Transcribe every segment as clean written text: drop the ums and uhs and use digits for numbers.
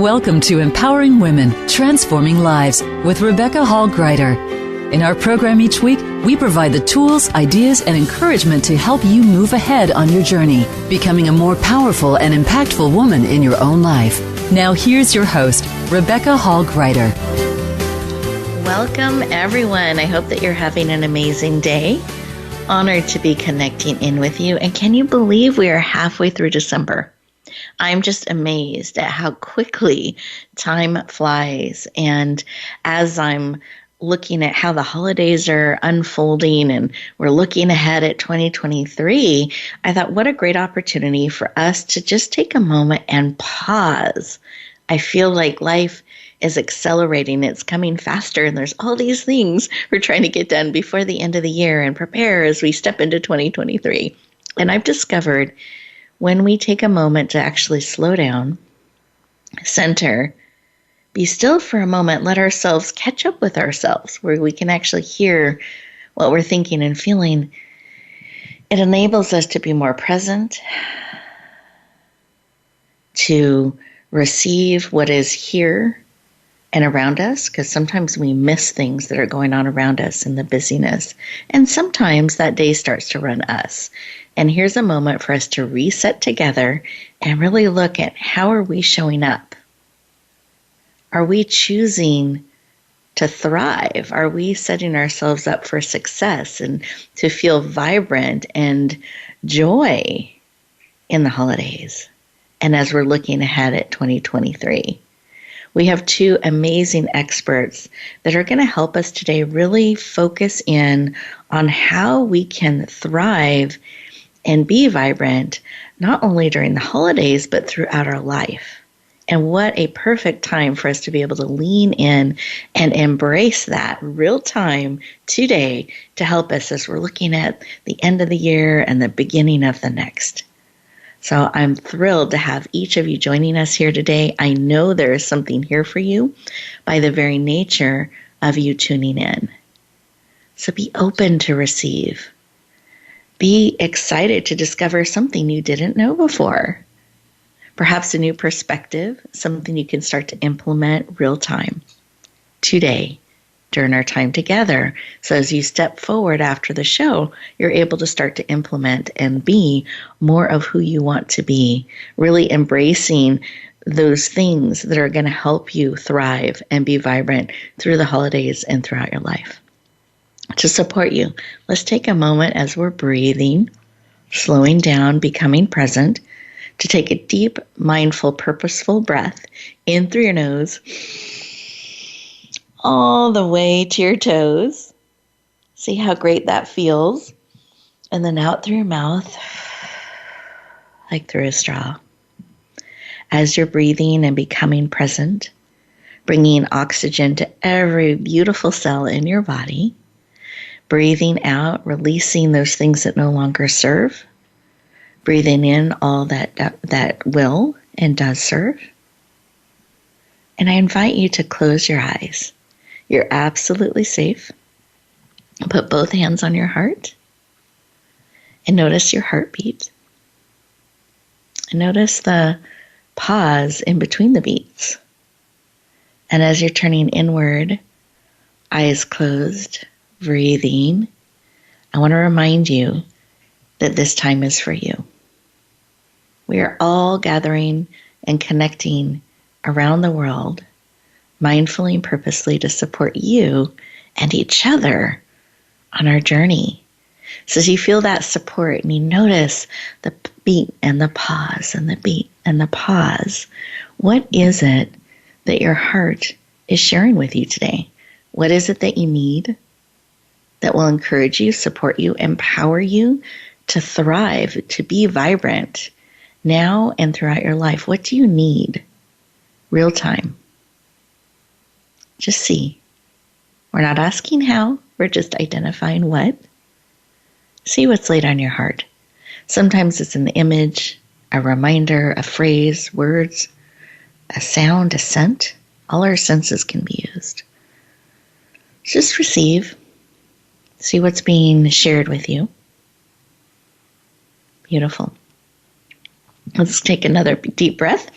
Welcome to Empowering Women, Transforming Lives with Rebecca Hall Gruyter. In our program each week, we provide the tools, ideas, and encouragement to help you move ahead on your journey, becoming a more powerful and impactful woman in your own life. Now here's your host, Rebecca Hall Gruyter. Welcome, everyone. I hope that you're having an amazing day. Honored to be connecting in with you. And can you believe we are halfway through December? I'm just amazed at how quickly time flies. And as I'm looking at how the holidays are unfolding and we're looking ahead at 2023, I thought, what a great opportunity for us to just take a moment and pause. I feel like life is accelerating. It's coming faster, and there's all these things we're trying to get done before the end of the year and prepare as we step into 2023. And I've discovered when we take a moment to actually slow down, center, be still for a moment, let ourselves catch up with ourselves, where we can actually hear what we're thinking and feeling, it enables us to be more present, to receive what is here and around us, because sometimes we miss things that are going on around us in the busyness. And sometimes that day starts to run us. And here's a moment for us to reset together and really look at how are we showing up? Are we choosing to thrive? Are we setting ourselves up for success and to feel vibrant and joy in the holidays? And as we're looking ahead at 2023, we have two amazing experts that are going to help us today really focus in on how we can thrive and be vibrant, not only during the holidays, but throughout our life. And what a perfect time for us to be able to lean in and embrace that real time today to help us as we're looking at the end of the year and the beginning of the next. So I'm thrilled to have each of you joining us here today. I know there is something here for you by the very nature of you tuning in. So be open to receive. Be excited to discover something you didn't know before. Perhaps a new perspective, something you can start to implement real time today during our time together. So as you step forward after the show, you're able to start to implement and be more of who you want to be, really embracing those things that are going to help you thrive and be vibrant through the holidays and throughout your life. To support you, let's take a moment as we're breathing, slowing down, becoming present, to take a deep, mindful, purposeful breath in through your nose, all the way to your toes. See how great that feels. And then out through your mouth, like through a straw. As you're breathing and becoming present, bringing oxygen to every beautiful cell in your body, breathing out, releasing those things that no longer serve, breathing in all that will and does serve. And I invite you to close your eyes. You're absolutely safe. Put both hands on your heart and notice your heartbeat. And notice the pause in between the beats. And as you're turning inward, eyes closed, breathing, I want to remind you that this time is for you. We are all gathering and connecting around the world, mindfully and purposely, to support you and each other on our journey. So as you feel that support and you notice the beat and the pause and the beat and the pause, what is it that your heart is sharing with you today? What is it that you need that will encourage you, support you, empower you to thrive, to be vibrant now and throughout your life? What do you need? Real time. Just see. We're not asking how, we're just identifying what. See what's laid on your heart. Sometimes it's an image, a reminder, a phrase, words, a sound, a scent. All our senses can be used. Just receive. See what's being shared with you. Beautiful. Let's take another deep breath.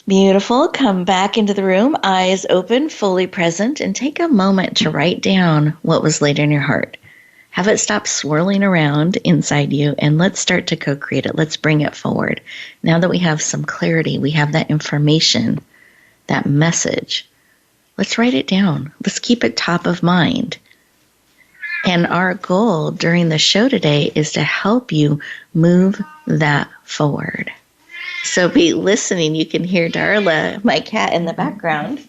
Beautiful. Come back into the room, eyes open, fully present, and take a moment to write down what was laid in your heart. Have it stop swirling around inside you, and let's start to co-create it. Let's bring it forward. Now that we have some clarity, we have that information, that message, let's write it down. Let's keep it top of mind. And our goal during the show today is to help you move that forward. So be listening. You can hear Darla, my cat, in the background.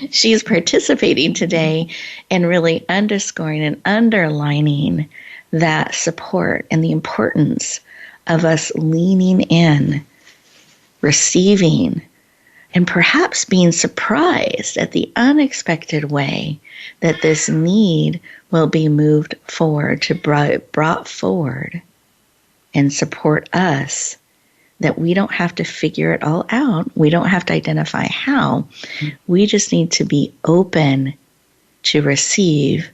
She's participating today and really underscoring and underlining that support and the importance of us leaning in, receiving, and perhaps being surprised at the unexpected way that this need will be moved forward, to brought forward and support us, that we don't have to figure it all out. We don't have to identify how. We just need to be open to receive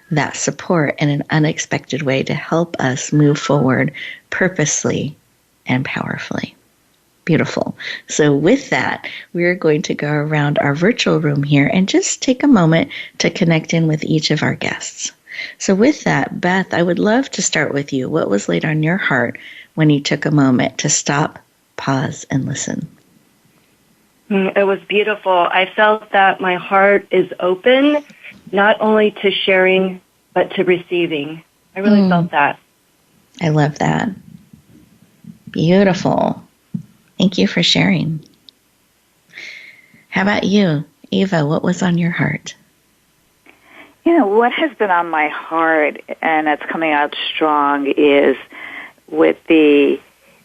that support in an unexpected way to help us move forward purposely and powerfully. Beautiful. So with that, we're going to go around our virtual room here and just take a moment to connect in with each of our guests. So with that, Beth, I would love to start with you. What was laid on your heart when you took a moment to stop, pause, and listen? It was beautiful. I felt that my heart is open, not only to sharing, but to receiving. I really felt that. I love that. Beautiful. Thank you for sharing. How about you, Eva? What was on your heart? You know, what has been on my heart, and it's coming out strong, is with the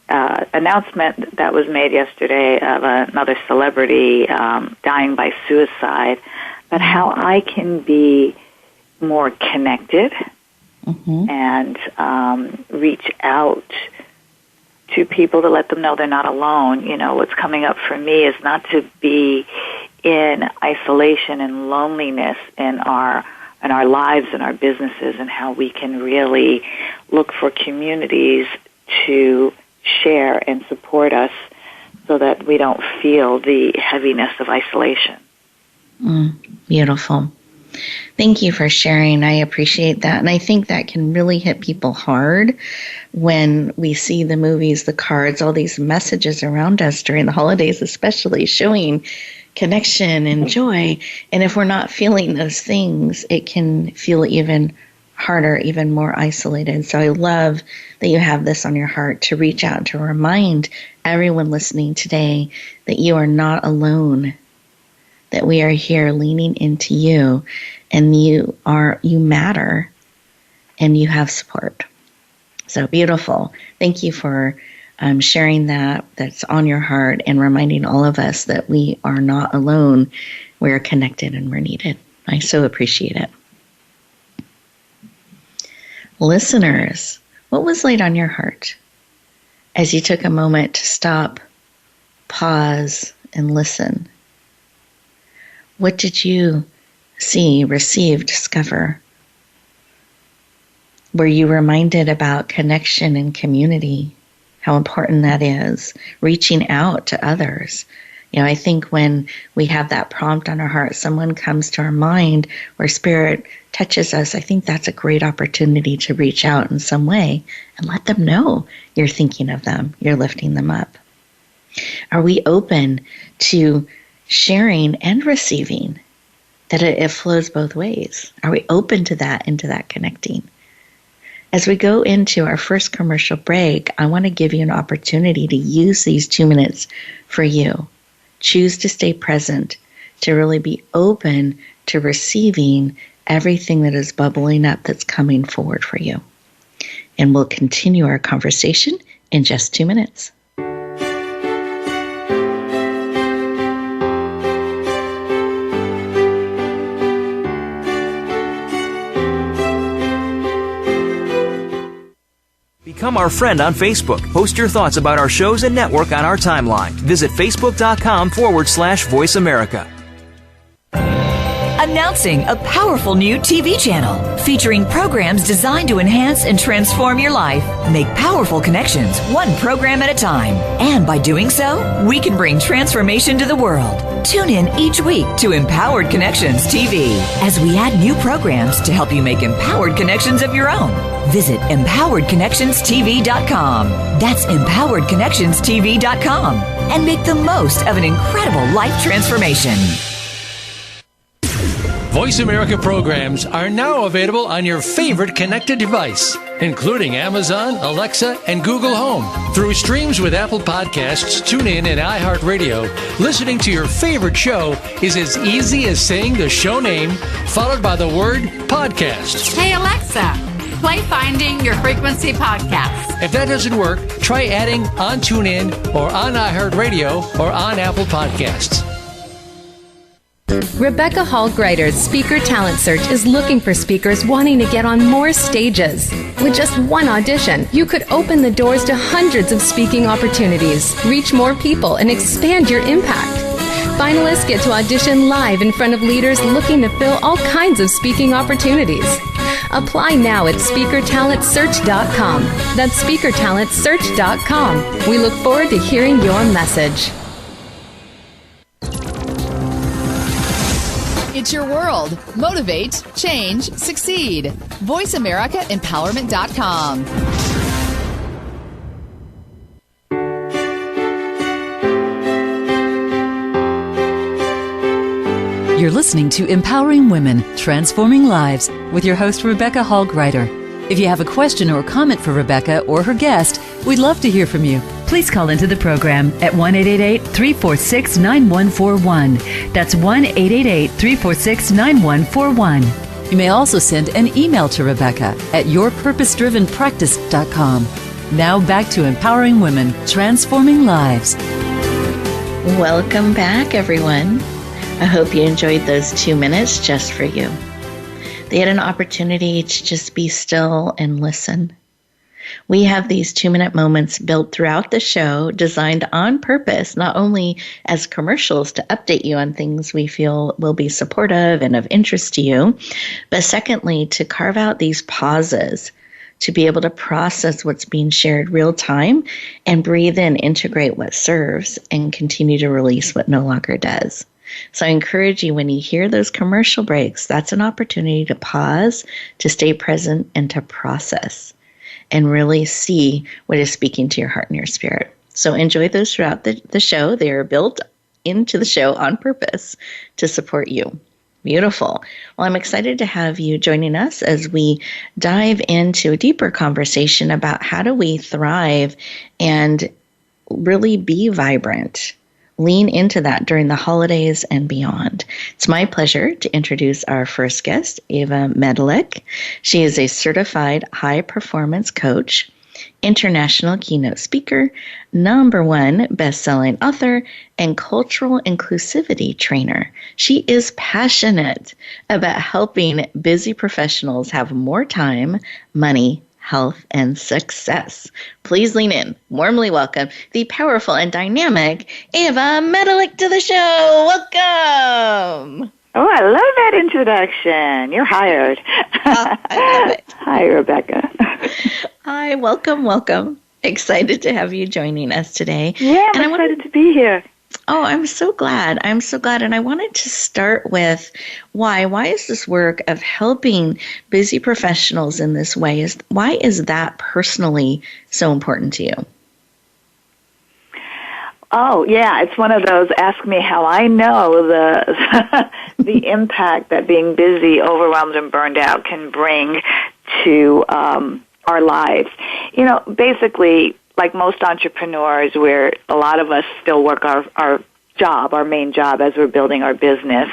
announcement that was made yesterday of another celebrity dying by suicide, but how I can be more connected and reach out to people to let them know they're not alone. You know, what's coming up for me is not to be in isolation and loneliness in our lives and our businesses, and how we can really look for communities to share and support us so that we don't feel the heaviness of isolation. Beautiful. Thank you for sharing. I appreciate that. And I think that can really hit people hard when we see the movies, the cards, all these messages around us during the holidays, especially showing connection and joy. And if we're not feeling those things, it can feel even harder, even more isolated. So I love that you have this on your heart to reach out and to remind everyone listening today that you are not alone, that we are here leaning into you, and you matter, and you have support. So beautiful. Thank you for sharing that's on your heart, and reminding all of us that we are not alone. We're connected and we're needed. I so appreciate it. Listeners, what was laid on your heart as you took a moment to stop, pause, and listen? What did you see, receive, discover? Were you reminded about connection and community, how important that is, reaching out to others? You know, I think when we have that prompt on our heart, someone comes to our mind where spirit touches us, I think that's a great opportunity to reach out in some way and let them know you're thinking of them, you're lifting them up. Are we open to sharing and receiving, that it flows both ways? Are we open to that, into that connecting? As we go into our first commercial break, I want to give you an opportunity to use these 2 minutes for you. Choose to stay present, to really be open to receiving everything that is bubbling up that's coming forward for you. And we'll continue our conversation in just 2 minutes. Become our friend on Facebook. Post your thoughts about our shows and network on our timeline. Visit facebook.com/Voice America. Announcing a powerful new TV channel featuring programs designed to enhance and transform your life. Make powerful connections, one program at a time. And by doing so, we can bring transformation to the world. Tune in each week to Empowered Connections TV as we add new programs to help you make empowered connections of your own. Visit empoweredconnectionstv.com. That's empoweredconnectionstv.com. And make the most of an incredible life transformation. Voice America programs are now available on your favorite connected device, including Amazon, Alexa, and Google Home. Through streams with Apple Podcasts, TuneIn, and iHeartRadio, listening to your favorite show is as easy as saying the show name followed by the word podcast. Hey, Alexa, play Finding Your Frequency podcast. If that doesn't work, try adding on TuneIn or on iHeartRadio or on Apple Podcasts. Rebecca Hall Gruyter's Speaker Talent Search is looking for speakers wanting to get on more stages. With just one audition, you could open the doors to hundreds of speaking opportunities, reach more people, and expand your impact. Finalists get to audition live in front of leaders looking to fill all kinds of speaking opportunities. Apply now at SpeakerTalentSearch.com. That's SpeakerTalentSearch.com. We look forward to hearing your message. It's your world. Motivate, change, succeed. VoiceAmericaEmpowerment.com. You're listening to Empowering Women, Transforming Lives with your host, Rebecca Hall Gruyter. If you have a question or comment for Rebecca or her guest, we'd love to hear from you. Please call into the program at 1-888-346-9141. That's 1-888-346-9141. You may also send an email to Rebecca at yourpurposedrivenpractice.com. Now back to Empowering Women, Transforming Lives. Welcome back, everyone. I hope you enjoyed those 2 minutes just for you. They had an opportunity to just be still and listen. We have these 2-minute moments built throughout the show, designed on purpose, not only as commercials to update you on things we feel will be supportive and of interest to you, but secondly, to carve out these pauses to be able to process what's being shared real time and breathe in, integrate what serves, and continue to release what no longer does. So I encourage you, when you hear those commercial breaks, that's an opportunity to pause, to stay present, and to process and really see what is speaking to your heart and your spirit. So enjoy those throughout the show. They are built into the show on purpose to support you. Beautiful. Well, I'm excited to have you joining us as we dive into a deeper conversation about how do we thrive and really be vibrant. Lean into that during the holidays and beyond. It's my pleasure to introduce our first guest, Eva Medilek. She is a certified high-performance coach, international keynote speaker, #1 best-selling author, and cultural inclusivity trainer. She is passionate about helping busy professionals have more time, money, health, and success. Please lean in. Warmly welcome the powerful and dynamic Eva Medilek to the show. Welcome. Oh, I love that introduction. You're hired. I love it. Hi, Rebecca. Hi, welcome. Excited to have you joining us today. Yeah, I'm excited to be here. Oh, I'm so glad. And I wanted to start with why. Why is this work of helping busy professionals in this way, why is that personally so important to you? Oh, yeah, it's one of those ask me how I know the impact that being busy, overwhelmed, and burned out can bring to our lives. You know, basically, like most entrepreneurs, where a lot of us still work our main job as we're building our business,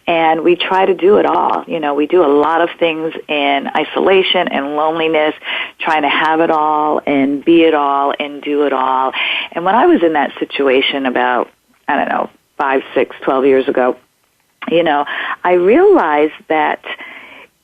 and we try to do it all. You know, we do a lot of things in isolation and loneliness, trying to have it all and be it all and do it all. And when I was in that situation about, 5, 6, 12 years ago, you know, I realized that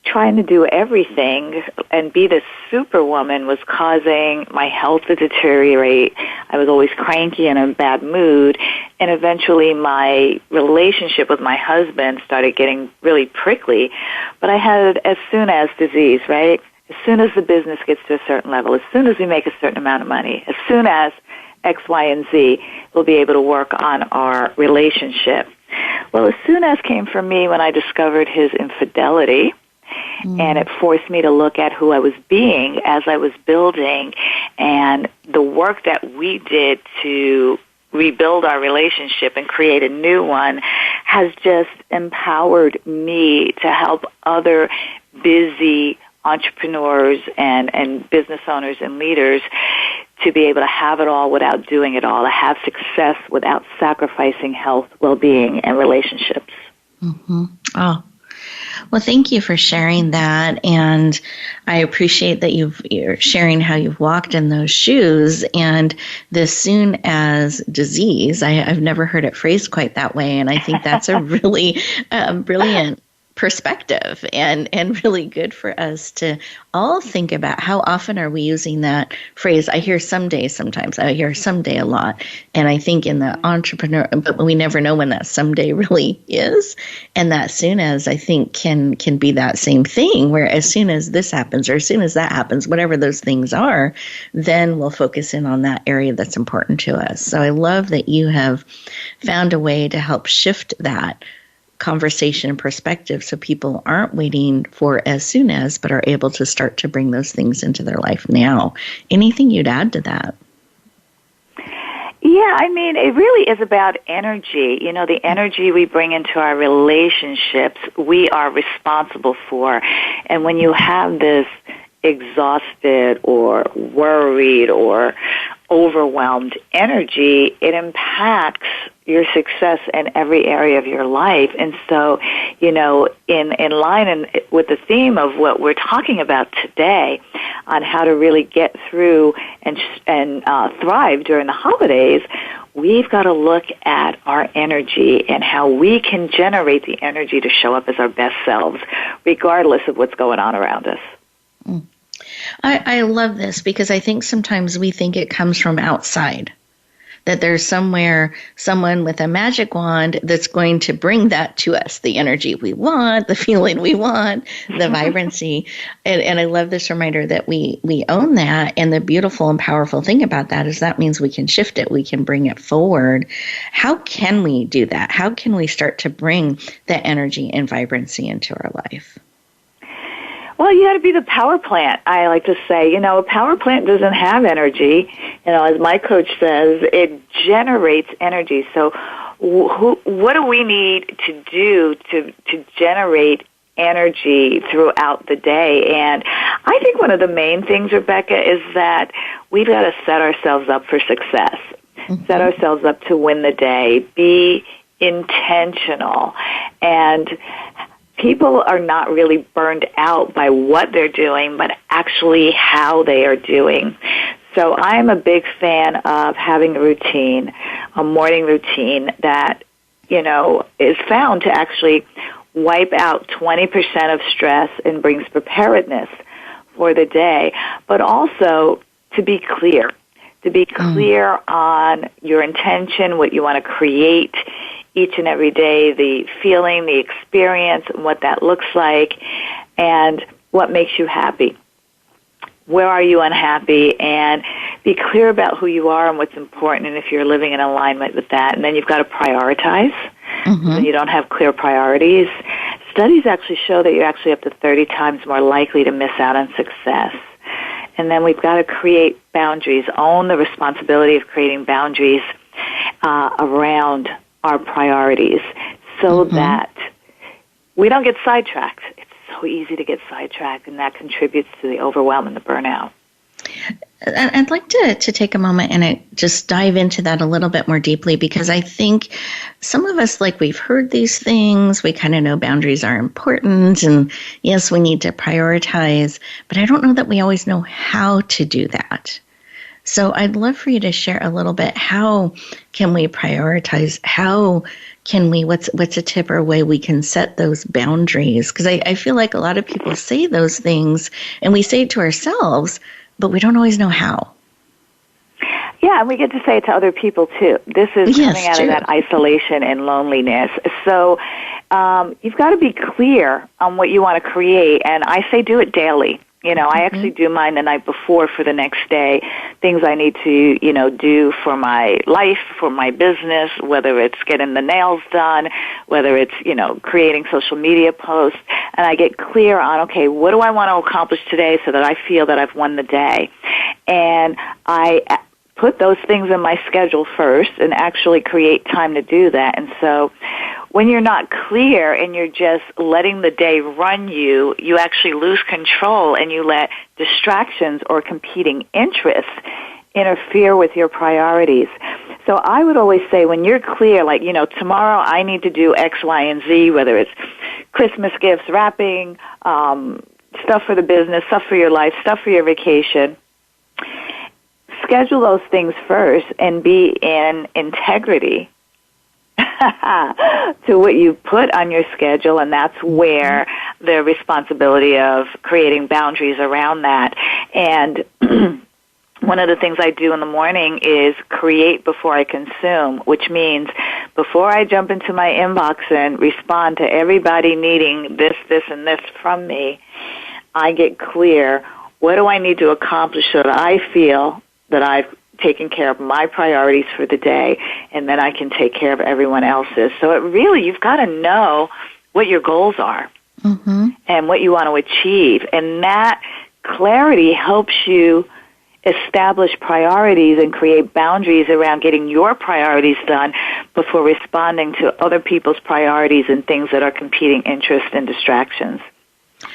trying to do everything and be this superwoman was causing my health to deteriorate. I was always cranky and in a bad mood, And eventually my relationship with my husband started getting really prickly. But I had it as soon as disease, right? As soon as the business gets to a certain level, as soon as we make a certain amount of money, as soon as X, Y, and Z, we'll be able to work on our relationship. Well, as soon as came for me when I discovered his infidelity, and it forced me to look at who I was being as I was building, and the work that we did to rebuild our relationship and create a new one has just empowered me to help other busy entrepreneurs and business owners and leaders to be able to have it all without doing it all, to have success without sacrificing health, well-being, and relationships. Mm-hmm. Oh, well, thank you for sharing that, and I appreciate that you're sharing how you've walked in those shoes. And this soon as disease, I've never heard it phrased quite that way, and I think that's a really brilliant perspective and really good for us to all think about how often are we using that phrase. I hear someday sometimes. I hear someday a lot. And I think in the entrepreneur, but we never know when that someday really is. And that soon as, I think, can be that same thing where as soon as this happens or as soon as that happens, whatever those things are, then we'll focus in on that area that's important to us. So I love that you have found a way to help shift that conversation and perspective so people aren't waiting for as soon as, but are able to start to bring those things into their life now. Anything you'd add to that? Yeah, I mean, it really is about energy. You know, the energy we bring into our relationships, we are responsible for. And when you have this exhausted or worried or overwhelmed energy, it impacts your success in every area of your life. And so, you know, in line with the theme of what we're talking about today on how to really get through and thrive during the holidays, we've got to look at our energy and how we can generate the energy to show up as our best selves, regardless of what's going on around us. Mm. I love this because I think sometimes we think it comes from outside, that there's somewhere someone with a magic wand that's going to bring that to us, the energy we want, the feeling we want, the vibrancy. And I love this reminder that we own that. And the beautiful and powerful thing about that is that means we can shift it. We can bring it forward. How can we do that? How can we start to bring that energy and vibrancy into our life? Well, you got to be the power plant, I like to say. You know, a power plant doesn't have energy. You know, as my coach says, it generates energy. So what do we need to do to generate energy throughout the day? And I think one of the main things, Rebecca, is that we've got to set ourselves up for success, set ourselves up to win the day, be intentional, and people are not really burned out by what they're doing, but actually how they are doing. So I'm a big fan of having a routine, a morning routine that, you know, is found to actually wipe out 20% of stress and brings preparedness for the day, but also to be clear on your intention, what you want to create each and every day, the feeling, the experience, and what that looks like, and what makes you happy. Where are you unhappy? And be clear about who you are and what's important, and if you're living in alignment with that. And then you've got to prioritize. When you don't have clear priorities, studies actually show that you're actually up to 30 times more likely to miss out on success. And then we've got to create boundaries, own the responsibility of creating boundaries around our priorities so that we don't get sidetracked. It's so easy to get sidetracked, and that contributes to the overwhelm and the burnout. I'd like to take a moment and just dive into that a little bit more deeply, because I think some of us, like, we've heard these things, we kind of know boundaries are important, and yes, we need to prioritize, but I don't know that we always know how to do that. So I'd love for you to share a little bit, how can we prioritize? How can we, what's a tip or a way we can set those boundaries? Because I feel like a lot of people say those things and we say it to ourselves, but we don't always know how. Yeah, and we get to say it to other people, too. This is coming out of that isolation and loneliness. So you've got to be clear on what you want to create, and I say do it daily. You know, I actually do mine the night before for the next day, things I need to, you know, do for my life, for my business, whether it's getting the nails done, whether it's, you know, creating social media posts, and I get clear on, okay, what do I want to accomplish today so that I feel that I've won the day? And I put those things in my schedule first and actually create time to do that. And so when you're not clear and you're just letting the day run you, you actually lose control and you let distractions or competing interests interfere with your priorities. So I would always say when you're clear, like, you know, tomorrow I need to do X, Y, and Z, whether it's Christmas gifts, wrapping, stuff for the business, stuff for your life, stuff for your vacation, schedule those things first and be in integrity to what you put on your schedule, and that's where the responsibility of creating boundaries around that. And one of the things I do in the morning is create before I consume, which means before I jump into my inbox and respond to everybody needing this, and this from me, I get clear, what do I need to accomplish so that I feel that I've taken care of my priorities for the day, and then I can take care of everyone else's. So it really, you've got to know what your goals are and what you want to achieve. And that clarity helps you establish priorities and create boundaries around getting your priorities done before responding to other people's priorities and things that are competing interests and distractions.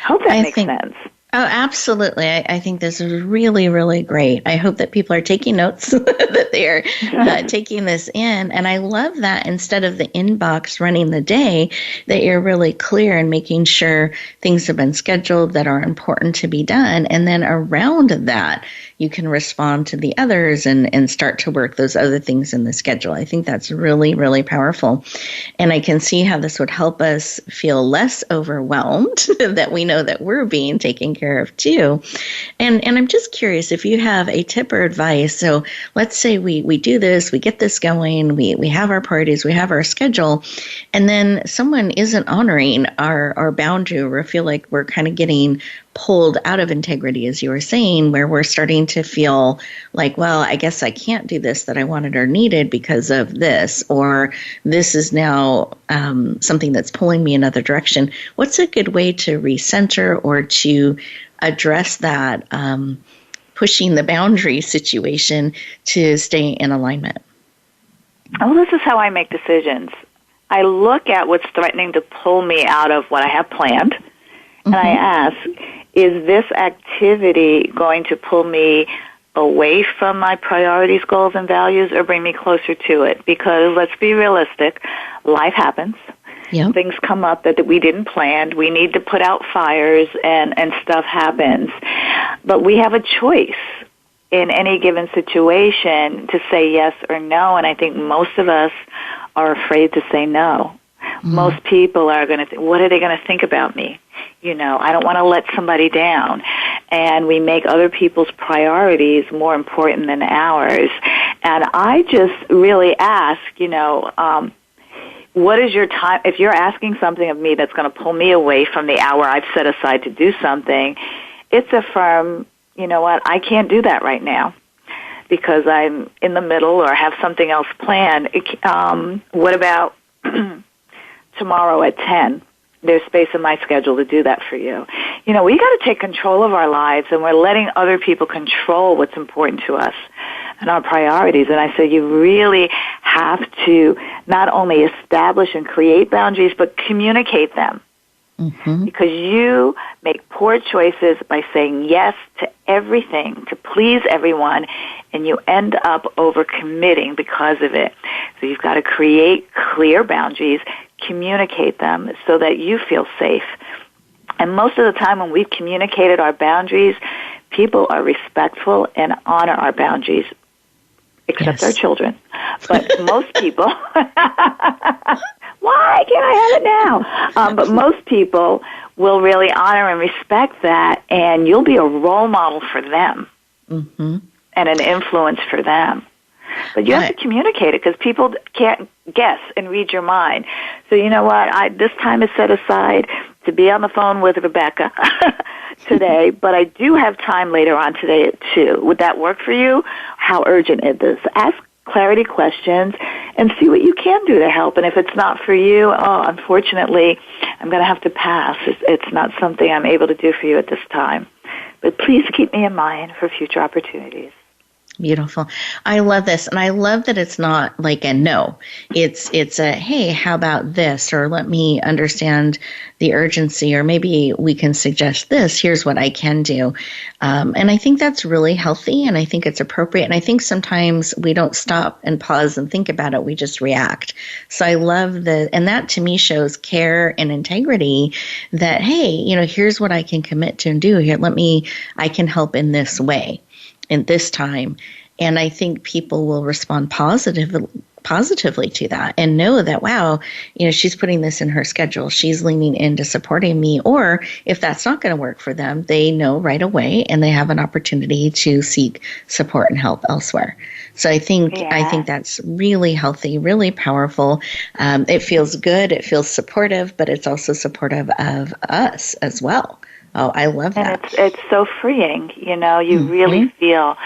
Hope that makes sense. Oh, absolutely. I think this is really, really great. I hope that people are taking notes, that they are taking this in. And I love that instead of the inbox running the day, that you're really clear and making sure things have been scheduled that are important to be done. And then around that, you can respond to the others and start to work those other things in the schedule. I think that's really, really powerful. And I can see how this would help us feel less overwhelmed, that we know that we're being taken care of too. And I'm just curious if you have a tip or advice. So let's say we do this, we get this going, we have our priorities, we have our schedule, and then someone isn't honoring our boundary, or feel like we're kind of getting pulled out of integrity, as you were saying, where we're starting to feel like, well, I guess I can't do this that I wanted or needed because of this, or this is now something that's pulling me another direction. What's a good way to recenter or to address that pushing the boundary situation to stay in alignment? Oh, this is how I make decisions. I look at what's threatening to pull me out of what I have planned, and I ask, is this activity going to pull me away from my priorities, goals, and values, or bring me closer to it? Because let's be realistic, life happens. Yep. Things come up that we didn't plan. We need to put out fires, and stuff happens. But we have a choice in any given situation to say yes or no, and I think most of us are afraid to say no. Most people are going to what are they going to think about me? You know, I don't want to let somebody down. And we make other people's priorities more important than ours. And I just really ask, you know, what is your time? If you're asking something of me that's going to pull me away from the hour I've set aside to do something, it's a firm, you know what, I can't do that right now because I'm in the middle or have something else planned. What about tomorrow at 10? There's space in my schedule to do that for you. You know, we got to take control of our lives, and we're letting other people control what's important to us and our priorities. And I say you really have to not only establish and create boundaries, but communicate them. Because you make poor choices by saying yes to everything to please everyone, and you end up overcommitting because of it. So you've got to create clear boundaries, communicate them so that you feel safe. And most of the time when we've communicated our boundaries, people are respectful and honor our boundaries, except our children. But most people... Why can't I have it now? But most people will really honor and respect that, and you'll be a role model for them and an influence for them. But you have to communicate it because people can't guess and read your mind. So you know what? This time is set aside to be on the phone with Rebecca today, but I do have time later on today at 2. Would that work for you? How urgent is this? Ask clarity questions and see what you can do to help. And if it's not for you, unfortunately, I'm going to have to pass. It's not something I'm able to do for you at this time. But please keep me in mind for future opportunities. Beautiful. I love this. And I love that it's not like a no. It's a, hey, how about this? Or let me understand the urgency. Or maybe we can suggest this. Here's what I can do. And I think that's really healthy. And I think it's appropriate. And I think sometimes we don't stop and pause and think about it. We just react. So I love and that to me shows care and integrity that, hey, here's what I can commit to and do here. I can help in this way. In this time. And I think people will respond positively to that and know that, wow, she's putting this in her schedule. She's leaning into supporting me. Or if that's not going to work for them, they know right away and they have an opportunity to seek support and help elsewhere. So I think that's really healthy, really powerful. It feels good. It feels supportive, but it's also supportive of us as well. Oh, I love that. And it's so freeing. You really feel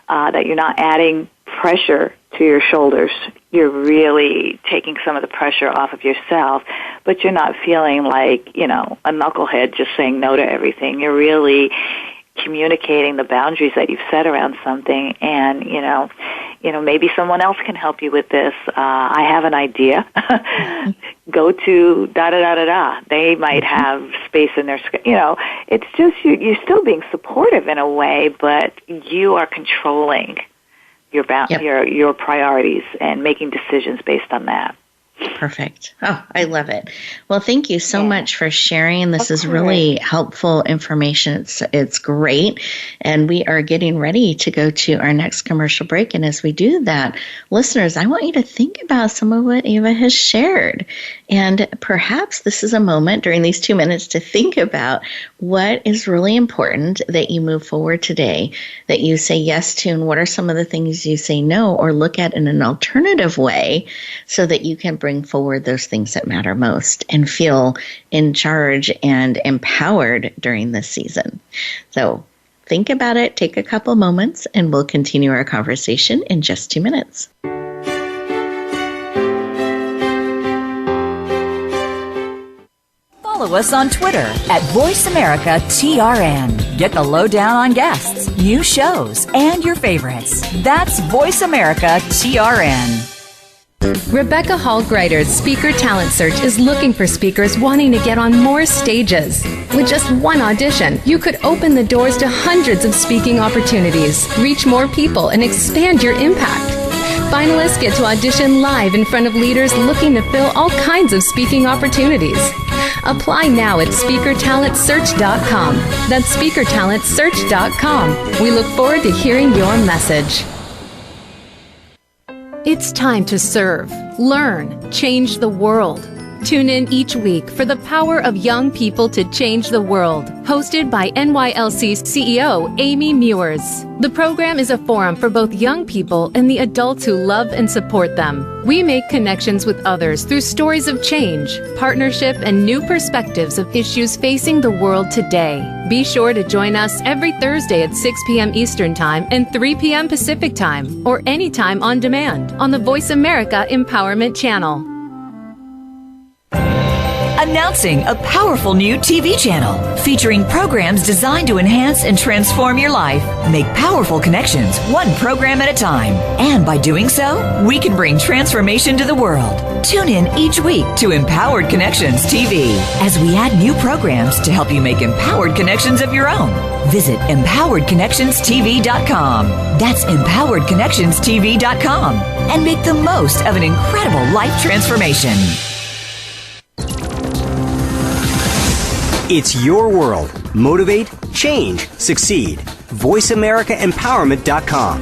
that you're not adding pressure to your shoulders. You're really taking some of the pressure off of yourself, but you're not feeling like, a knucklehead just saying no to everything. You're really communicating the boundaries that you've set around something, and maybe someone else can help you with this. I have an idea. Go to da-da-da-da-da. They might have space in their schedule. It's just you're still being supportive in a way, but you are controlling your your priorities and making decisions based on that. Perfect. Oh, I love it. Well, thank you so much for sharing. This is really helpful information. It's great. And we are getting ready to go to our next commercial break. And as we do that, listeners, I want you to think about some of what Eva has shared. And perhaps this is a moment during these 2 minutes to think about what is really important that you move forward today, that you say yes to, and what are some of the things you say no or look at in an alternative way so that you can bring forward those things that matter most and feel in charge and empowered during this season. So think about it, take a couple moments, and we'll continue our conversation in just 2 minutes. Follow us on Twitter at VoiceAmericaTRN. Get the lowdown on guests, new shows, and your favorites. That's VoiceAmericaTRN. Rebecca Hall Gruyter's Speaker Talent Search is looking for speakers wanting to get on more stages. With just one audition, you could open the doors to hundreds of speaking opportunities, reach more people, and expand your impact. Finalists get to audition live in front of leaders looking to fill all kinds of speaking opportunities. Apply now at SpeakerTalentSearch.com. That's SpeakerTalentSearch.com. We look forward to hearing your message. It's time to serve, learn, change the world. Tune in each week for the power of young people to change the world. Hosted by NYLC's CEO, Amy Mewers. The program is a forum for both young people and the adults who love and support them. We make connections with others through stories of change, partnership, and new perspectives of issues facing the world today. Be sure to join us every Thursday at 6 p.m. Eastern Time and 3 p.m. Pacific Time, or anytime on demand on the Voice America Empowerment Channel. Announcing a powerful new TV channel featuring programs designed to enhance and transform your life. Make powerful connections, one program at a time. And by doing so, we can bring transformation to the world. Tune in each week to Empowered Connections TV as we add new programs to help you make empowered connections of your own. Visit EmpoweredConnectionsTV.com. That's EmpoweredConnectionsTV.com. And make the most of an incredible life transformation. It's your world. Motivate, change, succeed. VoiceAmericaEmpowerment.com.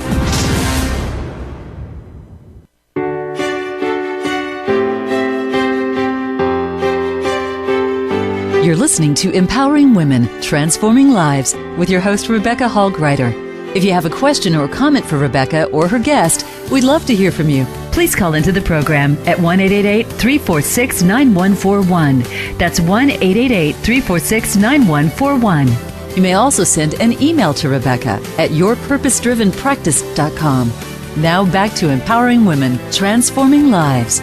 You're listening to Empowering Women, Transforming Lives with your host, Rebecca Hall Gruyter. If you have a question or comment for Rebecca or her guest, we'd love to hear from you. Please call into the program at 1-888-346-9141. That's 1-888-346-9141. You may also send an email to Rebecca at yourpurposedrivenpractice.com. Now back to Empowering Women, Transforming Lives.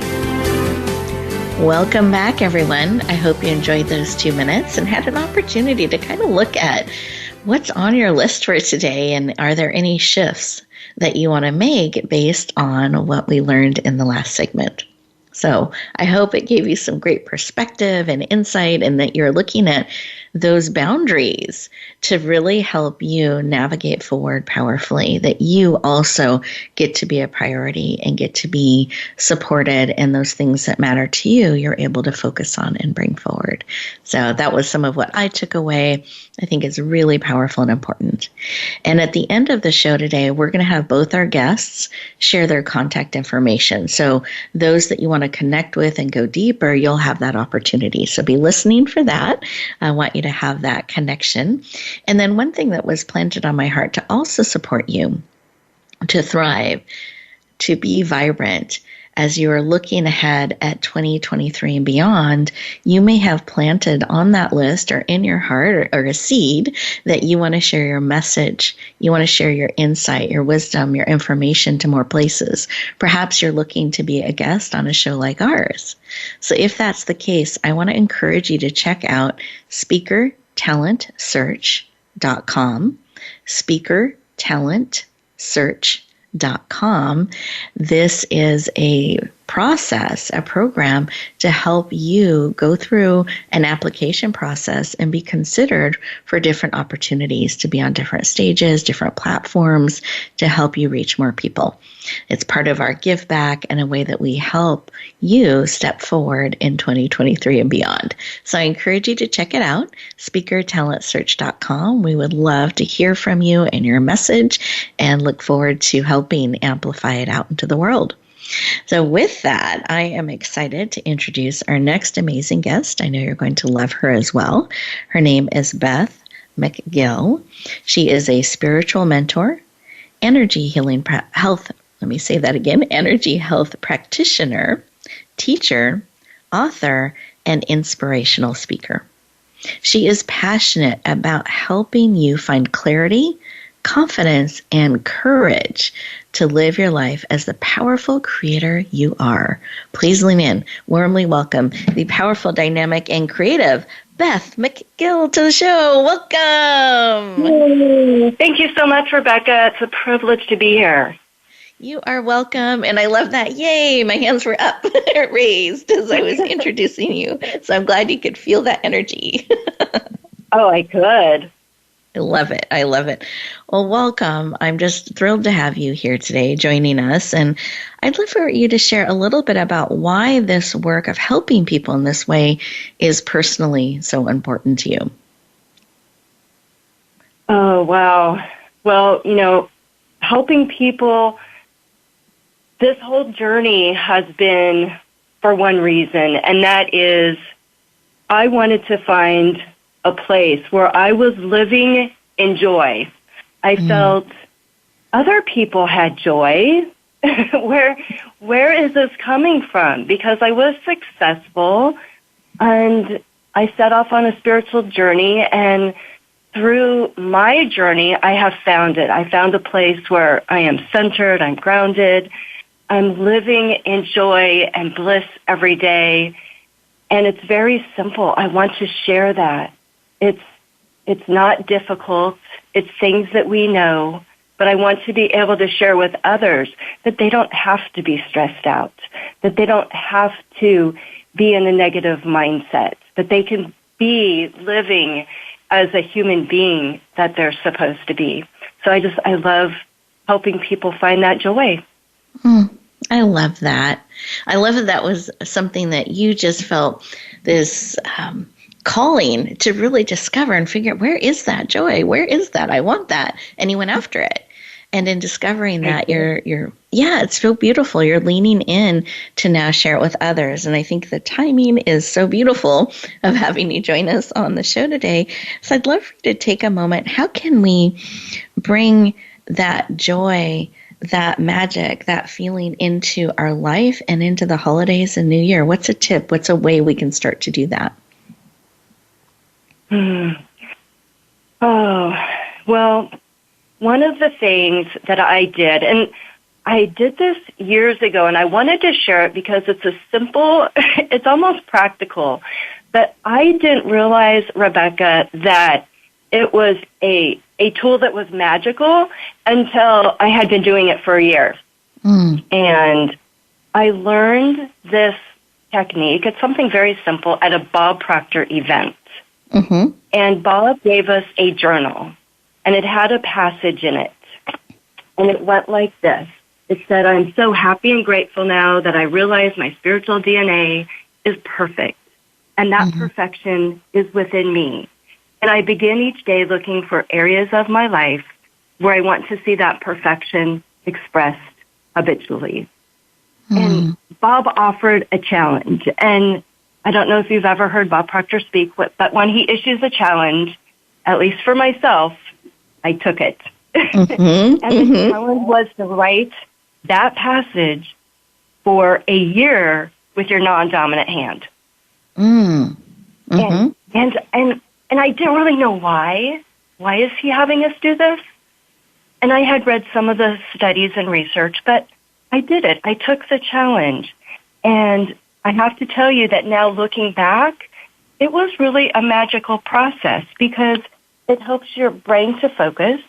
Welcome back, everyone. I hope you enjoyed those 2 minutes and had an opportunity to kind of look at what's on your list for today, and are there any shifts that you want to make based on what we learned in the last segment. So I hope it gave you some great perspective and insight, and that you're looking at those boundaries to really help you navigate forward powerfully, that you also get to be a priority and get to be supported, and those things that matter to you, you're able to focus on and bring forward. So that was some of what I took away. I think it's really powerful and important. And at the end of the show today, we're going to have both our guests share their contact information. So those that you want to connect with and go deeper, you'll have that opportunity. So be listening for that. I want you to have that connection. And then one thing that was planted on my heart to also support you to thrive, to be vibrant, as you are looking ahead at 2023 and beyond, you may have planted on that list or in your heart or a seed that you want to share your message. You want to share your insight, your wisdom, your information to more places. Perhaps you're looking to be a guest on a show like ours. So if that's the case, I want to encourage you to check out speakertalentsearch.com, speakertalentsearch.com. This is a process, a program to help you go through an application process and be considered for different opportunities to be on different stages, different platforms to help you reach more people. It's part of our give back and a way that we help you step forward in 2023 and beyond. So I encourage you to check it out, speakertalentsearch.com. We would love to hear from you and your message, and look forward to helping amplify it out into the world. So with that, I am excited to introduce our next amazing guest. I know you're going to love her as well. Her name is Beth McGill. She is a spiritual mentor, energy health practitioner, teacher, author, and inspirational speaker. She is passionate about helping you find clarity, confidence, and courage to live your life as the powerful creator you are. Please lean in. Warmly welcome the powerful, dynamic, and creative Beth McGill to the show. Welcome. Thank you so much, Rebecca. It's a privilege to be here. You are welcome. And I love that. Yay. My hands were up, raised as I was introducing you. So I'm glad you could feel that energy. Oh, I could. I love it. I love it. Well, welcome. I'm just thrilled to have you here today joining us. And I'd love for you to share a little bit about why this work of helping people in this way is personally so important to you. Oh, wow. Well, helping people, this whole journey has been for one reason, and that is I wanted to find a place where I was living in joy. I felt other people had joy. Where is this coming from? Because I was successful, and I set off on a spiritual journey, and through my journey, I have found it. I found a place where I am centered, I'm grounded, I'm living in joy and bliss every day, and it's very simple. I want to share that. It's not difficult. It's things that we know, but I want to be able to share with others that they don't have to be stressed out, that they don't have to be in a negative mindset, that they can be living as a human being that they're supposed to be. So I love helping people find that joy. I love that. I love that was something that you just felt this calling to really discover and figure out, where is that joy? Where is that? I want that. And you went after it. And in discovering that, it's so beautiful. You're leaning in to now share it with others. And I think the timing is so beautiful of having you join us on the show today. So I'd love for you to take a moment. How can we bring that joy, that magic, that feeling into our life and into the holidays and New Year? What's a tip? What's a way we can start to do that? Oh, well, one of the things that I did, and I did this years ago, and I wanted to share it because it's a simple, it's almost practical, but I didn't realize, Rebecca, that it was a tool that was magical until I had been doing it for a year. And I learned this technique. It's something very simple at a Bob Proctor event. And Bob gave us a journal, and it had a passage in it. And it went like this. It said, I'm so happy and grateful now that I realize my spiritual DNA is perfect, and that perfection is within me. And I begin each day looking for areas of my life where I want to see that perfection expressed habitually. And Bob offered a challenge. And I don't know if you've ever heard Bob Proctor speak, but when he issues a challenge, at least for myself, I took it. And the challenge was to write that passage for a year with your non-dominant hand. And I didn't really know why. Why is he having us do this? And I had read some of the studies and research, but I did it. I took the challenge. And I have to tell you that now looking back, it was really a magical process because it helps your brain to focus.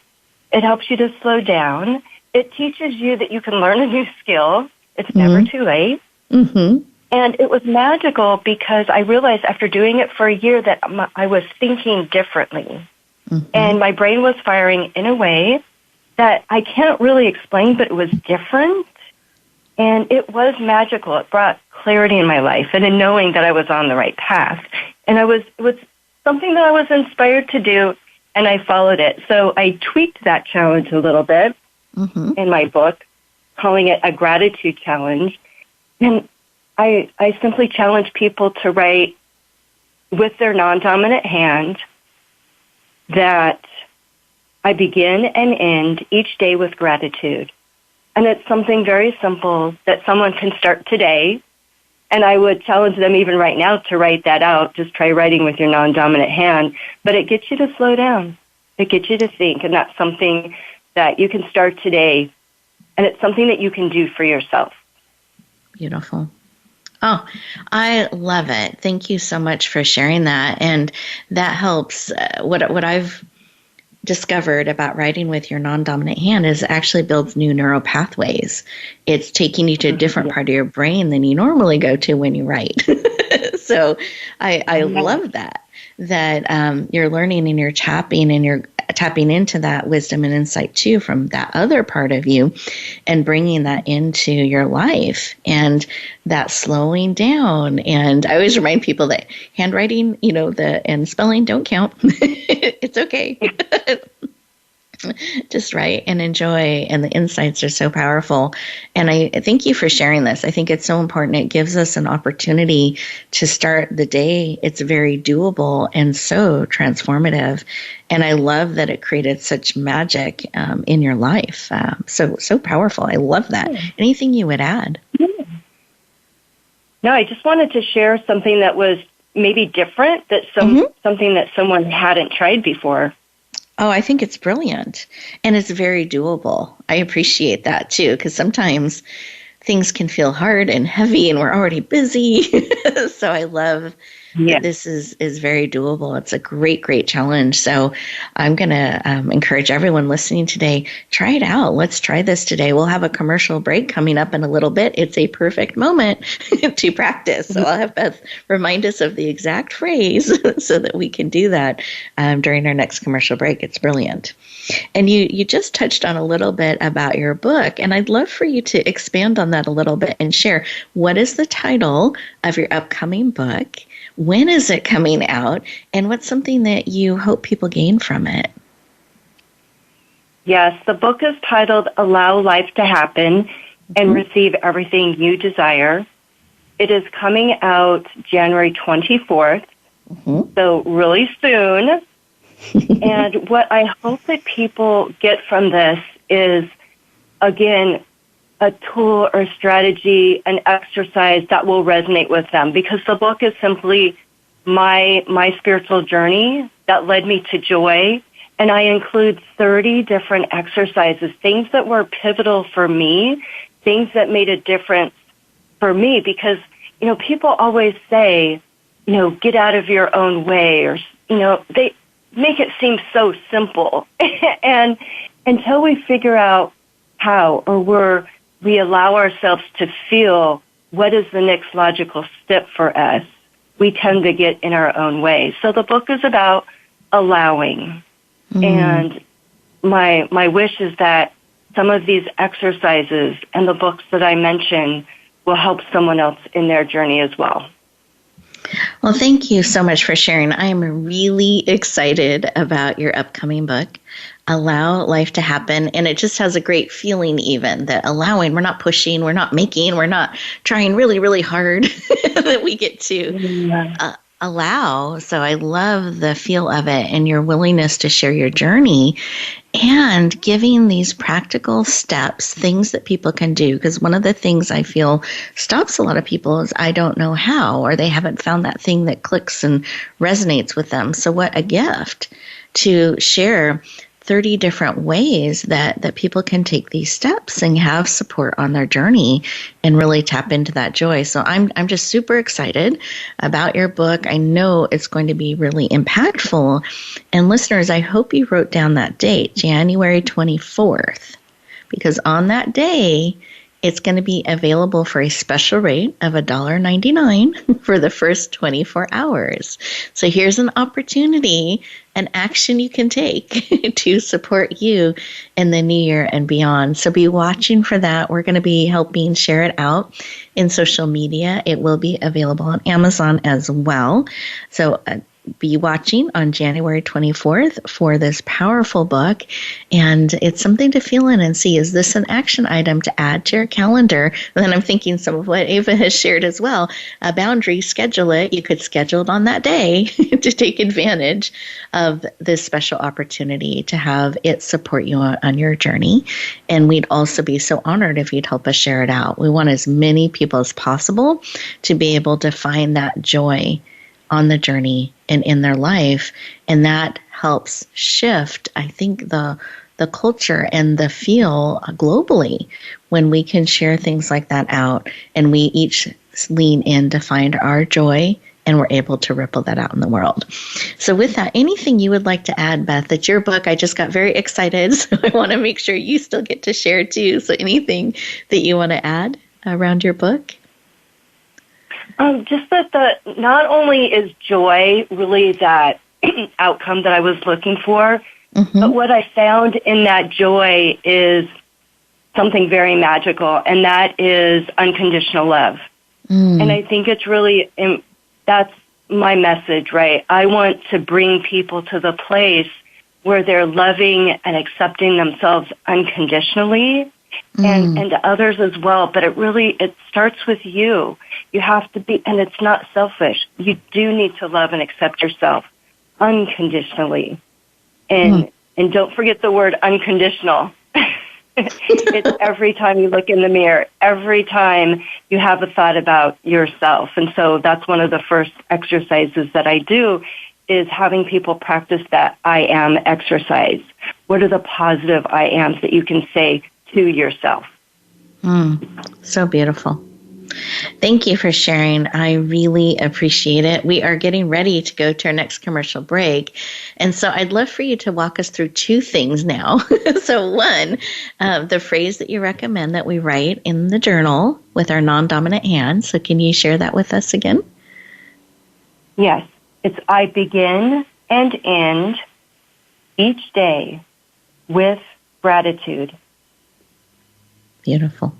It helps you to slow down. It teaches you that you can learn a new skill. It's never too late. And it was magical because I realized after doing it for a year that I was thinking differently. And my brain was firing in a way that I can't really explain, but it was different. And it was magical. It brought clarity in my life and in knowing that I was on the right path. And it was something that I was inspired to do, and I followed it. So I tweaked that challenge a little bit in my book, calling it a gratitude challenge. And I simply challenge people to write with their non-dominant hand that I begin and end each day with gratitude. And it's something very simple that someone can start today. And I would challenge them even right now to write that out. Just try writing with your non-dominant hand. But it gets you to slow down. It gets you to think. And that's something that you can start today. And it's something that you can do for yourself. Beautiful. Oh, I love it. Thank you so much for sharing that. And that helps. What I've discovered about writing with your non-dominant hand is it actually builds new neural pathways. It's taking you to a different part of your brain than you normally go to when you write. So I love that you're learning and you're tapping into that wisdom and insight too from that other part of you and bringing that into your life and that slowing down. And I always remind people that handwriting, and spelling don't count. It's okay. Just write and enjoy, and the insights are so powerful. And I thank you for sharing this. I think it's so important. It gives us an opportunity to start the day. It's very doable and so transformative. And I love that it created such magic in your life. So powerful. I love that. Anything you would add? No, I just wanted to share something that was maybe different, that something that someone hadn't tried before. Oh, I think it's brilliant. And it's very doable. I appreciate that too, because sometimes things can feel hard and heavy and we're already busy. So I love that this is very doable. It's a great, great challenge. So I'm going to encourage everyone listening today, try it out. Let's try this today. We'll have a commercial break coming up in a little bit. It's a perfect moment to practice. So I'll have Beth remind us of the exact phrase so that we can do that during our next commercial break. It's brilliant. And you just touched on a little bit about your book, and I'd love for you to expand on that a little bit and share what is the title of your upcoming book, when is it coming out, and what's something that you hope people gain from it? Yes, the book is titled Allow Life to Happen and Receive Everything You Desire. It is coming out January 24th, so really soon. And what I hope that people get from this is, again, a tool or strategy, an exercise that will resonate with them, because the book is simply my spiritual journey that led me to joy. And I include 30 different exercises, things that were pivotal for me, things that made a difference for me, because, people always say, get out of your own way, or, they make it seem so simple. And until we figure out how, or we allow ourselves to feel what is the next logical step for us, we tend to get in our own way. So the book is about allowing. And my wish is that some of these exercises and the books that I mentioned will help someone else in their journey as well. Well, thank you so much for sharing. I am really excited about your upcoming book, Allow Life to Happen. And it just has a great feeling, even that allowing, we're not pushing, we're not making, we're not trying really, really hard that we get to allow. So I love the feel of it and your willingness to share your journey and giving these practical steps, things that people can do. Because one of the things I feel stops a lot of people is I don't know how, or they haven't found that thing that clicks and resonates with them. So what a gift to share 30 different ways that people can take these steps and have support on their journey and really tap into that joy. So I'm just super excited about your book. I know it's going to be really impactful. And listeners, I hope you wrote down that date, January 24th, because on that day, it's going to be available for a special rate of $1.99 for the first 24 hours. So here's an opportunity, an action you can take to support you in the new year and beyond. So be watching for that. We're going to be helping share it out in social media. It will be available on Amazon as well. So be watching on January 24th for this powerful book. And it's something to feel in and see, is this an action item to add to your calendar? And then I'm thinking some of what Ava has shared as well. A boundary, schedule it. You could schedule it on that day to take advantage of this special opportunity to have it support you on your journey. And we'd also be so honored if you'd help us share it out. We want as many people as possible to be able to find that joy on the journey and in their life. And that helps shift, I think, the culture and the feel globally when we can share things like that out and we each lean in to find our joy and we're able to ripple that out in the world. So with that, anything you would like to add, Beth? It's your book. I just got very excited, so I want to make sure you still get to share too. So anything that you want to add around your book? Just that not only is joy really that outcome that I was looking for, but what I found in that joy is something very magical, and that is unconditional love. And I think it's really, that's my message, right? I want to bring people to the place where they're loving and accepting themselves unconditionally, and others as well. But it starts with you. You have to be, and it's not selfish. You do need to love and accept yourself unconditionally. And don't forget the word unconditional. It's every time you look in the mirror, every time you have a thought about yourself. And so that's one of the first exercises that I do, is having people practice that I am exercise. What are the positive I ams that you can say to yourself? So beautiful. Thank you for sharing. I really appreciate it. We are getting ready to go to our next commercial break. And so I'd love for you to walk us through two things now. So one, the phrase that you recommend that we write in the journal with our non-dominant hand. So can you share that with us again? Yes. It's I begin and end each day with gratitude. Beautiful.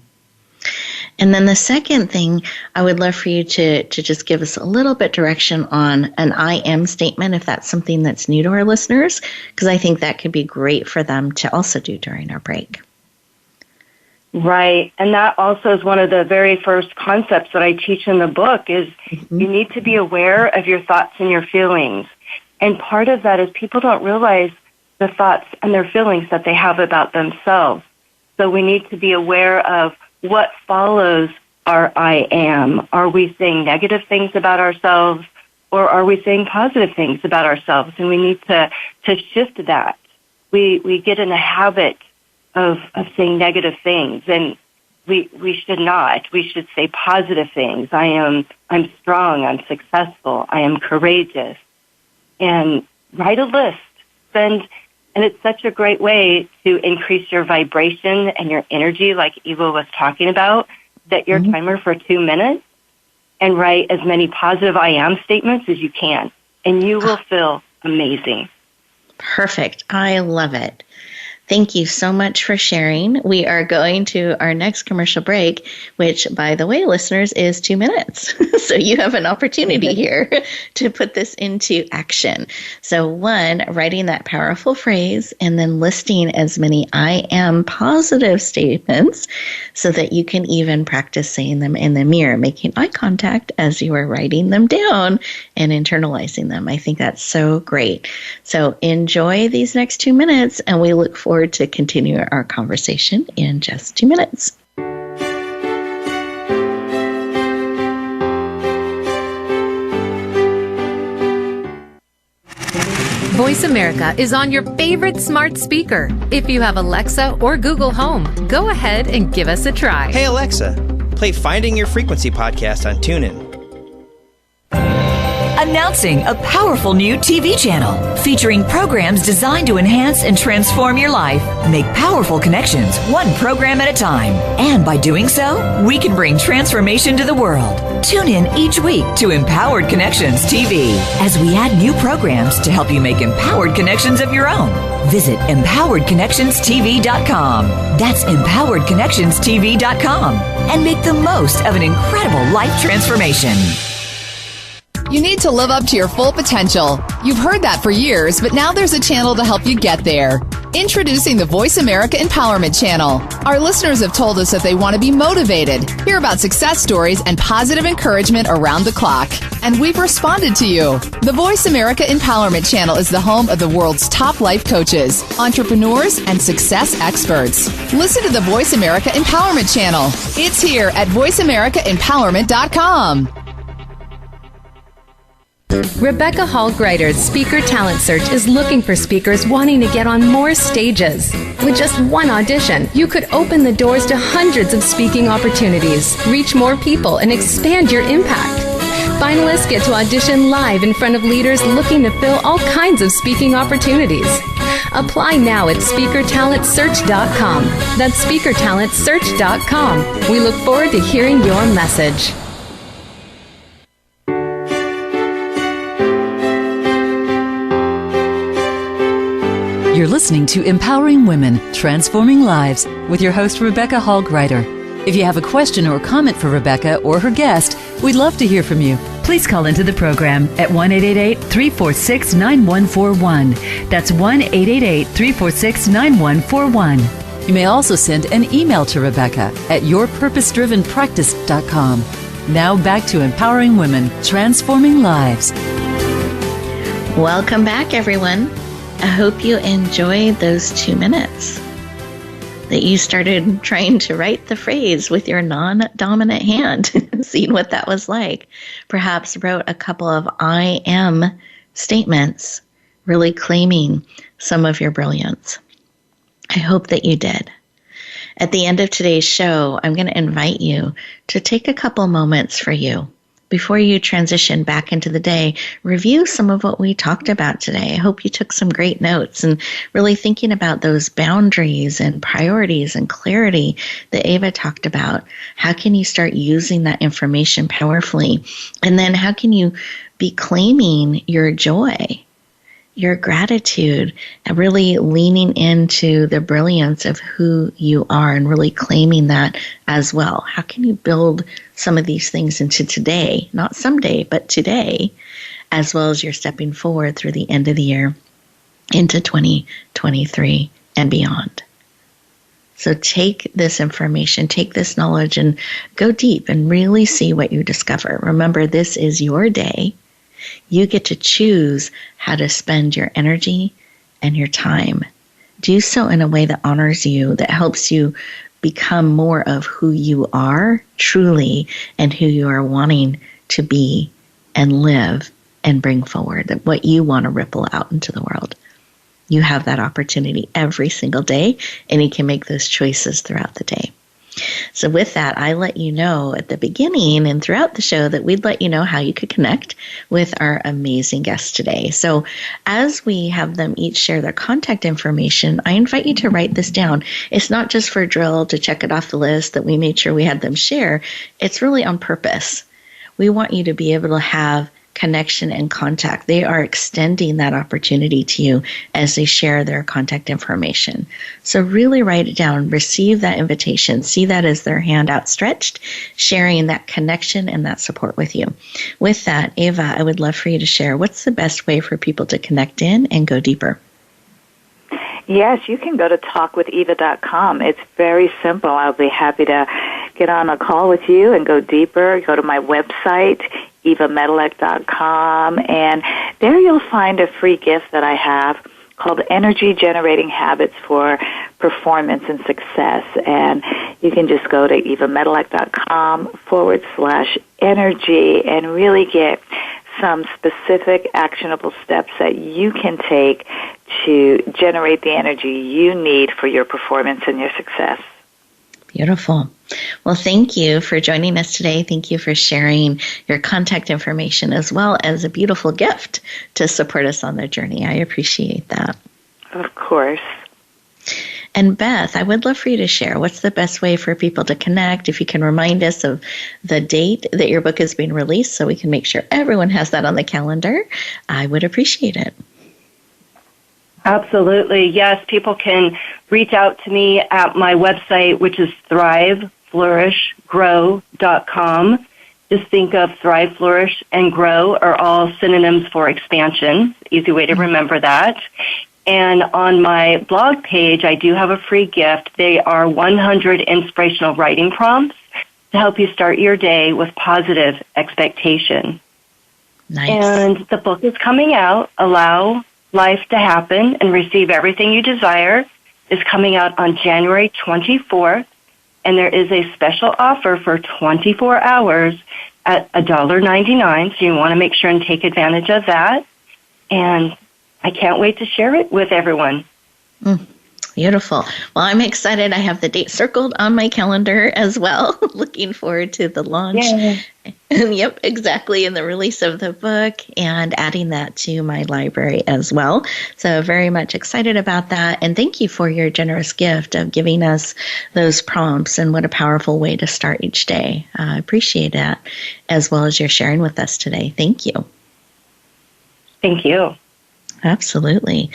And then the second thing, I would love for you to just give us a little bit direction on an I am statement, if that's something that's new to our listeners, because I think that could be great for them to also do during our break. Right. And that also is one of the very first concepts that I teach in the book is you need to be aware of your thoughts and your feelings. And part of that is people don't realize the thoughts and their feelings that they have about themselves. So we need to be aware of what follows our I am. Are we saying negative things about ourselves, or are we saying positive things about ourselves? And we need to shift that. We get in a habit of saying negative things, and we should not. We should say positive things. I'm strong, I'm successful, I am courageous. And write a list. And it's such a great way to increase your vibration and your energy, like Eva was talking about. Set your timer for 2 minutes and write as many positive I am statements as you can. And you will feel amazing. Perfect. I love it. Thank you so much for sharing. We are going to our next commercial break, which, by the way, listeners, is 2 minutes. So you have an opportunity here to put this into action. So one, writing that powerful phrase and then listing as many I am positive statements so that you can even practice saying them in the mirror, making eye contact as you are writing them down and internalizing them. I think that's so great. So enjoy these next 2 minutes, and we look forward to continue our conversation in just 2 minutes. Voice America is on your favorite smart speaker. If you have Alexa or Google Home, go ahead and give us a try. Hey Alexa, play Finding Your Frequency podcast on TuneIn. Announcing a powerful new TV channel featuring programs designed to enhance and transform your life. Make powerful connections, one program at a time. And by doing so, we can bring transformation to the world. Tune in each week to Empowered Connections TV as we add new programs to help you make empowered connections of your own. Visit empoweredconnectionstv.com. That's empoweredconnectionstv.com. And make the most of an incredible life transformation. You need to live up to your full potential. You've heard that for years, but now there's a channel to help you get there. Introducing the Voice America Empowerment Channel. Our listeners have told us that they want to be motivated, hear about success stories, and positive encouragement around the clock. And we've responded to you. The Voice America Empowerment Channel is the home of the world's top life coaches, entrepreneurs, and success experts. Listen to the Voice America Empowerment Channel. It's here at voiceamericaempowerment.com. Rebecca Hall Gruyter's Speaker Talent Search is looking for speakers wanting to get on more stages. With just one audition, you could open the doors to hundreds of speaking opportunities, reach more people, and expand your impact. Finalists get to audition live in front of leaders looking to fill all kinds of speaking opportunities. Apply now at SpeakerTalentSearch.com. That's SpeakerTalentSearch.com. We look forward to hearing your message. You're listening to Empowering Women, Transforming Lives with your host, Rebecca Hall Gruyter. If you have a question or comment for Rebecca or her guest, we'd love to hear from you. Please call into the program at 1-888-346-9141. That's 1-888-346-9141. You may also send an email to Rebecca at yourpurposedrivenpractice.com. Now back to Empowering Women, Transforming Lives. Welcome back, everyone. I hope you enjoyed those 2 minutes, that you started trying to write the phrase with your non-dominant hand, seeing what that was like. Perhaps wrote a couple of I am statements, really claiming some of your brilliance. I hope that you did. At the end of today's show, I'm going to invite you to take a couple moments for you. Before you transition back into the day, review some of what we talked about today. I hope you took some great notes and really thinking about those boundaries and priorities and clarity that Ava talked about. How can you start using that information powerfully? And then how can you be claiming your joy, your gratitude, and really leaning into the brilliance of who you are and really claiming that as well? How can you build some of these things into today, not someday, but today, as well as you're stepping forward through the end of the year into 2023 and beyond? So take this information, take this knowledge, and go deep and really see what you discover. Remember, this is your day. You get to choose how to spend your energy and your time. Do so in a way that honors you, that helps you become more of who you are truly and who you are wanting to be and live and bring forward, that what you want to ripple out into the world. You have that opportunity every single day, and you can make those choices throughout the day. So with that, I let you know at the beginning and throughout the show that we'd let you know how you could connect with our amazing guests today. So as we have them each share their contact information, I invite you to write this down. It's not just for a drill to check it off the list that we made sure we had them share. It's really on purpose. We want you to be able to have connection and contact. They are extending that opportunity to you as they share their contact information. So really write it down, receive that invitation, see that as their hand outstretched, sharing that connection and that support with you. With that, Ava, I would love for you to share what's the best way for people to connect in and go deeper. Yes, you can go to talkwitheva.com. It's very simple. I'll be happy to get on a call with you and go deeper. Go to my website, Medilek.com, and there you'll find a free gift that I have called Energy Generating Habits for Performance and Success. And you can just go to evamedilek.com/energy and really get some specific actionable steps that you can take to generate the energy you need for your performance and your success. Beautiful. Well, thank you for joining us today. Thank you for sharing your contact information as well as a beautiful gift to support us on the journey. I appreciate that. Of course. And Beth, I would love for you to share what's the best way for people to connect. If you can remind us of the date that your book is being released so we can make sure everyone has that on the calendar, I would appreciate it. Absolutely. Yes, people can reach out to me at my website, which is thriveflourishgrow.com. Just think of thrive, flourish, and grow are all synonyms for expansion. Easy way to remember that. And on my blog page, I do have a free gift. They are 100 inspirational writing prompts to help you start your day with positive expectation. Nice. And the book is coming out, Allow Life to Happen and Receive Everything You Desire, is coming out on January 24th. And there is a special offer for 24 hours at $1.99. So you want to make sure and take advantage of that. And I can't wait to share it with everyone. Beautiful. Well, I'm excited. I have the date circled on my calendar as well. Looking forward to the launch. Yeah. Yep, exactly. And the release of the book and adding that to my library as well. So very much excited about that. And thank you for your generous gift of giving us those prompts, and what a powerful way to start each day. I appreciate that, as well as your sharing with us today. Thank you. Thank you. Absolutely.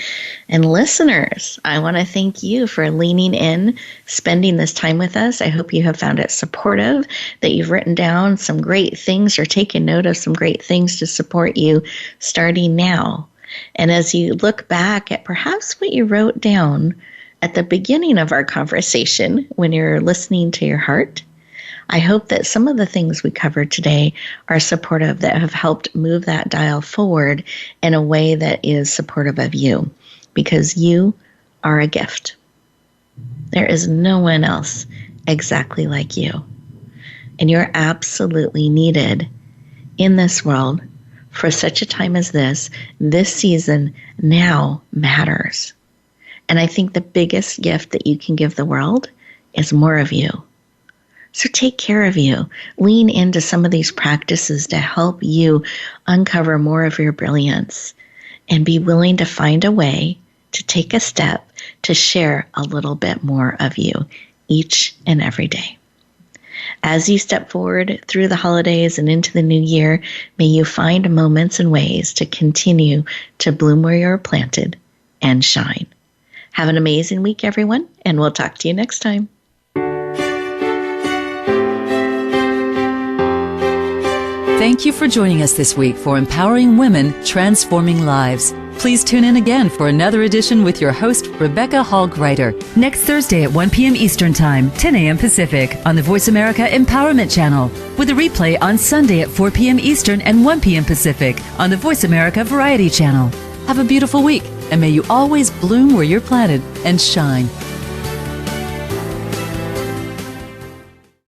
And listeners, I want to thank you for leaning in, spending this time with us. I hope you have found it supportive, that you've written down some great things or taken note of some great things to support you starting now. And as you look back at perhaps what you wrote down at the beginning of our conversation when you're listening to your heart, I hope that some of the things we covered today are supportive, that have helped move that dial forward in a way that is supportive of you, because you are a gift. There is no one else exactly like you. And you're absolutely needed in this world for such a time as this. This season now matters. And I think the biggest gift that you can give the world is more of you. So take care of you. Lean into some of these practices to help you uncover more of your brilliance, and be willing to find a way to take a step to share a little bit more of you each and every day. As you step forward through the holidays and into the new year, may you find moments and ways to continue to bloom where you're planted and shine. Have an amazing week, everyone, and we'll talk to you next time. Thank you for joining us this week for Empowering Women, Transforming Lives. Please tune in again for another edition with your host, Rebecca Hall Gruyter, next Thursday at 1 p.m. Eastern Time, 10 a.m. Pacific, on the Voice America Empowerment Channel, with a replay on Sunday at 4 p.m. Eastern and 1 p.m. Pacific on the Voice America Variety Channel. Have a beautiful week, And may you always bloom where you're planted and shine